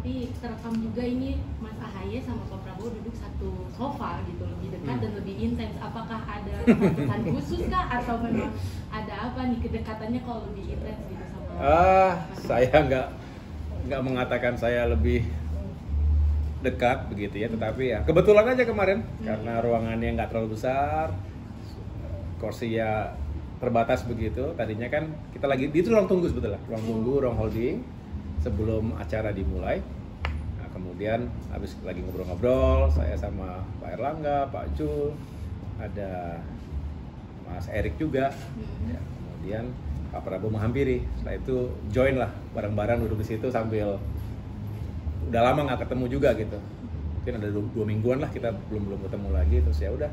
tapi terekam juga ini Mas Ahaye sama Pak Prabowo duduk satu sofa gitu, lebih dekat dan lebih intens. Apakah ada kesan khusus kah atau memang ada apa nih kedekatannya kalau lebih intens gitu sama? Saya nggak mengatakan saya lebih dekat begitu ya, tetapi ya kebetulan aja kemarin karena ruangannya nggak terlalu besar, kursi ya terbatas begitu. Tadinya kan kita lagi di ruang tunggu sebetulnya, ruang tunggu, ruang holding sebelum acara dimulai. Nah, kemudian habis lagi ngobrol-ngobrol, saya sama Pak Erlangga, Pak Jul, ada Mas Erik juga, ya, kemudian Pak Prabowo menghampiri. Setelah itu join lah bareng-bareng duduk di situ sambil udah lama nggak ketemu juga gitu. Mungkin ada 2 mingguan lah kita belum ketemu lagi, terus ya udah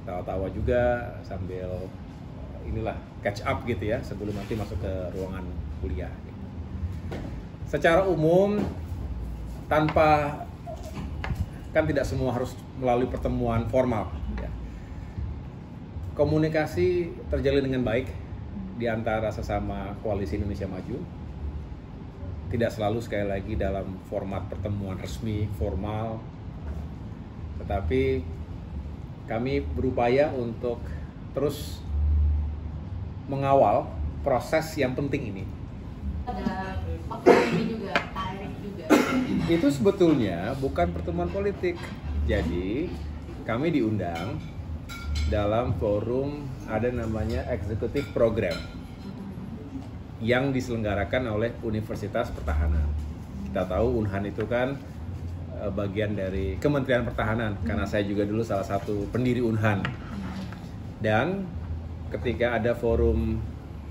tawa-tawa juga sambil inilah catch up gitu ya sebelum nanti masuk ke ruangan kuliah. Gitu. Secara umum kan tidak semua harus melalui pertemuan formal. Ya. Komunikasi terjalin dengan baik di antara sesama koalisi Indonesia Maju. Tidak selalu sekali lagi dalam format pertemuan resmi, formal. Tetapi kami berupaya untuk terus mengawal proses yang penting ini. Ada Pak ini juga, Pak Erik juga. Itu sebetulnya bukan pertemuan politik. Jadi kami diundang dalam forum ada namanya Executive Program yang diselenggarakan oleh Universitas Pertahanan. Kita tahu Unhan itu kan bagian dari Kementerian Pertahanan, karena saya juga dulu salah satu pendiri Unhan. Dan ketika ada forum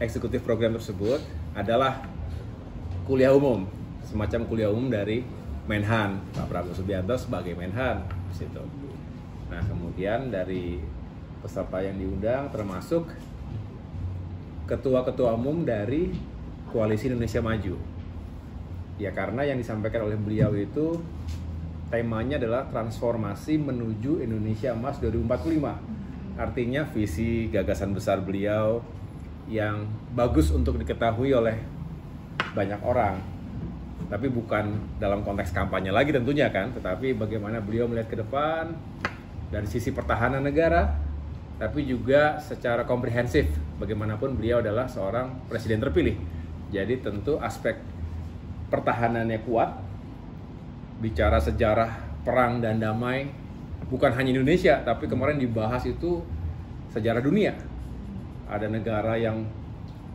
eksekutif program tersebut adalah kuliah umum, semacam kuliah umum dari Menhan, Pak Prabowo Subianto sebagai Menhan di situ. Nah, kemudian dari peserta yang diundang termasuk ketua-ketua umum dari Koalisi Indonesia Maju. Ya, karena yang disampaikan oleh beliau itu temanya adalah transformasi menuju Indonesia Emas 2045. Artinya visi gagasan besar beliau yang bagus untuk diketahui oleh banyak orang. Tapi bukan dalam konteks kampanye lagi tentunya kan, tetapi bagaimana beliau melihat ke depan dari sisi pertahanan negara, tapi juga secara komprehensif. Bagaimanapun beliau adalah seorang presiden terpilih. Jadi tentu aspek pertahanannya kuat. Bicara sejarah perang dan damai bukan hanya Indonesia, tapi kemarin dibahas itu sejarah dunia. Ada negara yang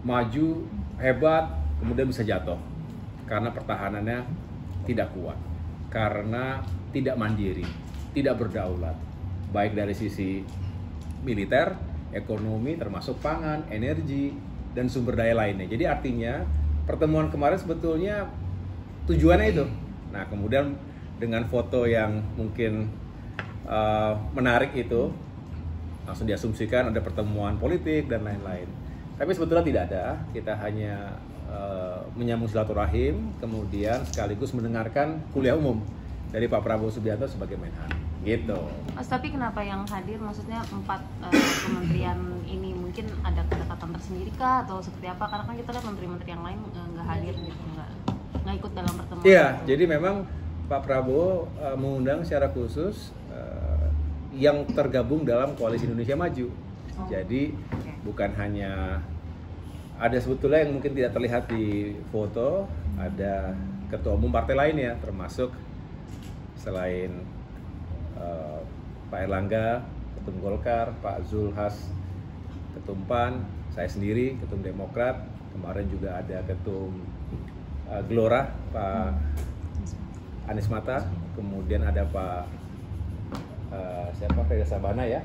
maju, hebat, kemudian bisa jatuh karena pertahanannya tidak kuat, karena tidak mandiri, tidak berdaulat, baik dari sisi militer, ekonomi, termasuk pangan, energi, dan sumber daya lainnya. Jadi artinya pertemuan kemarin sebetulnya tujuannya itu. Nah, kemudian dengan foto yang mungkin menarik itu, langsung diasumsikan ada pertemuan politik dan lain-lain. Tapi sebetulnya tidak ada, kita hanya menyambung silaturahim, kemudian sekaligus mendengarkan kuliah umum dari Pak Prabowo Subianto sebagai Menhan. Gitu. Mas, tapi kenapa yang hadir, maksudnya 4 kementerian ini mungkin ada kedekatan tersendiri kah atau seperti apa? Karena kan kita lihat menteri-menteri yang lain nggak hadir gitu, nggak ikut dalam pertemuan. Iya, jadi memang Pak Prabowo mengundang secara khusus yang tergabung dalam Koalisi Indonesia Maju. Jadi bukan hanya ada sebetulnya yang mungkin tidak terlihat di foto, ada ketua umum partai lainnya, termasuk selain Pak Erlangga, Ketum Golkar, Pak Zulhas, Ketum PAN, saya sendiri, Ketum Demokrat, kemarin juga ada Ketum Gelora, Pak Anies Mata, kemudian ada Pak Fede Sabana ya,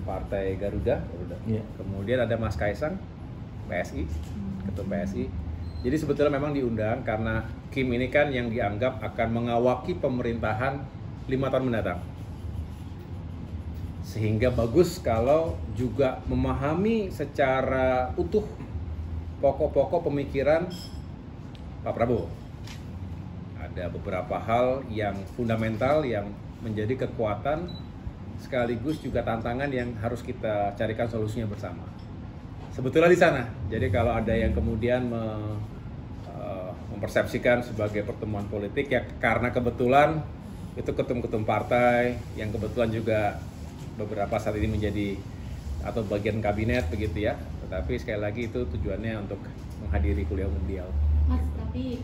Partai Garuda. Kemudian ada Mas Kaisang, PSI, Ketum PSI. Jadi sebetulnya memang diundang karena Kim ini kan yang dianggap akan mengawaki pemerintahan 5 tahun mendatang. Sehingga bagus kalau juga memahami secara utuh pokok-pokok pemikiran Pak Prabowo. Ada beberapa hal yang fundamental yang menjadi kekuatan sekaligus juga tantangan yang harus kita carikan solusinya bersama. Sebetulnya di sana. Jadi kalau ada yang kemudian mempersepsikan sebagai pertemuan politik ya, karena kebetulan itu ketum-ketum partai yang kebetulan juga beberapa saat ini menjadi atau bagian kabinet begitu ya. Tetapi sekali lagi itu tujuannya untuk menghadiri kuliah umum beliau. Mas, tapi